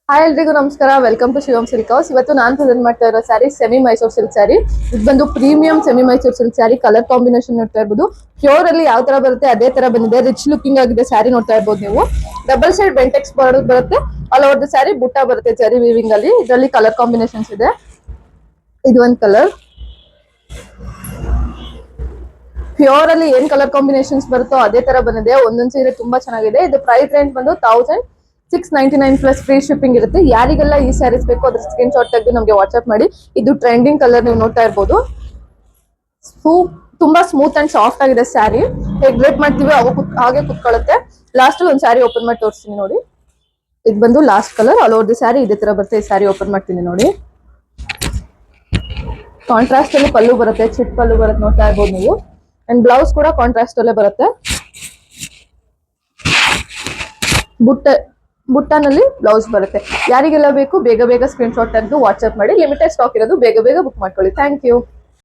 Hi ಎಲ್ರಿಗೂ ನಮಸ್ಕಾರ. Welcome to Shivam silk house. ಇವತ್ತು ನಾನು ಪ್ರೆಸೆಂಟ್ ಮಾಡ್ತಾ ಇರೋ ಸ್ಯಾರಿ ಸೆಮಿ ಮೈಸೂರು ಸಿಲ್ಕ್ ಸ್ಯಾರಿ. ಇದು ಬಂದು premium semi Mysore silk sari. Colour combination ನೋಡ್ತಾ ಇರ್ಬೋದು. ಪ್ಯೂರ್ ಅಲ್ಲಿ ಯಾವ ತರ ಬರುತ್ತೆ ಅದೇ ತರ ಬಂದಿದೆ. ರಿಚ್ ಲುಕಿಂಗ್ ಆಗಿದೆ ಸ್ಯಾರಿ ನೋಡ್ತಾ ಇರ್ಬೋದು ನೀವು. ಡಬಲ್ ಸೈಡ್ ಬೆಂಟೆಕ್ಸ್ ಬಾರ್ಡರ್ ಬರುತ್ತೆ. ಆಲ್ ಓವರ್ ದ ಸ್ಯಾರಿ ಬುಟ್ಟ ಬರುತ್ತೆ ಜರಿ ವೀವಿಂಗ್ ಅಲ್ಲಿ. ಇದರಲ್ಲಿ ಕಲರ್ ಕಾಂಬಿನೇಷನ್ಸ್ ಇದೆ. ಇದು ಒಂದು ಕಲರ್. ಪ್ಯೂರ್ ಅಲ್ಲಿ ಏನ್ ಕಲರ್ ಕಾಂಬಿನೇಷನ್ಸ್ ಬರುತ್ತೋ ಅದೇ ತರ ಬಂದಿದೆ. ಒಂದೊಂದು ಸೀರೆ ತುಂಬಾ ಚೆನ್ನಾಗಿದೆ. ಇದು ಪ್ರೈಸ್ ರೇಂಜ್ ಬಂದು 1699 ಪ್ಲಸ್ ಫ್ರೀ ಶಿಪ್ಪಿಂಗ್ ಇರುತ್ತೆ. ಯಾರಿಗೆಲ್ಲ ಈ ಸ್ಯಾರೀಸ್ ಬೇಕು ಅದ್ರ ಸ್ಕ್ರೀನ್ ಶಾಟ್ ತೆಗೆದು ನಮಗೆ ವಾಟ್ಸ್ಆಪ್ ಮಾಡಿ. ಇದು ಟ್ರೆಂಡಿಂಗ್ ಕಲರ್ ನೀವು ನೋಡ್ತಾ ಇರ್ಬೋದು. ತುಂಬಾ ಸ್ಮೂತ್ ಅಂಡ್ ಸಾಫ್ಟ್ ಆಗಿದೆ ಸ್ಯಾರಿ. ಹೇಗೆ ಡ್ರೇಪ್ ಮಾಡ್ತೀವಿ ಹಾಗೆ ಕುತ್ಕೊಳ್ಳುತ್ತೆ. ಲಾಸ್ಟ್ ಅಲ್ಲಿ ಒಂದು ಸ್ಯಾರಿ ಓಪನ್ ಮಾಡಿ ತೋರಿಸ್ತೀನಿ ನೋಡಿ. ಇದು ಬಂದು last colour. All over the sari ಇದೇ ತರ ಬರುತ್ತೆ. ಈ ಸ್ಯಾರಿ ಓಪನ್ ಮಾಡ್ತೀನಿ ನೋಡಿ. ಕಾಂಟ್ರಾಸ್ಟ್ ಅಲ್ಲಿ ಪಲ್ಲು ಬರುತ್ತೆ, ಚಿಟ್ ಪಲ್ಲು ಬರುತ್ತೆ ನೋಡ್ತಾ ಇರ್ಬೋದು ನೀವು. ಅಂಡ್ ಬ್ಲೌಸ್ ಕೂಡ ಕಾಂಟ್ರಾಸ್ಟ್ ಅಲ್ಲೇ ಬರುತ್ತೆ. ಬುಟ್ಟನಲ್ಲಿ ಬ್ಲೌಸ್ ಬರುತ್ತೆ. ಯಾರಿಗೆಲ್ಲ ಬೇಕು ಬೇಗ ಬೇಗ ಸ್ಕ್ರೀನ್ ಶಾಟ್ ತೆಗೆದು ವಾಟ್ಸ್ಆಪ್ ಮಾಡಿ. ಲಿಮಿಟೆಡ್ ಸ್ಟಾಕ್ ಇರೋದು, ಬೇಗ ಬೇಗ ಬುಕ್ ಮಾಡ್ಕೊಳ್ಳಿ. Thank you.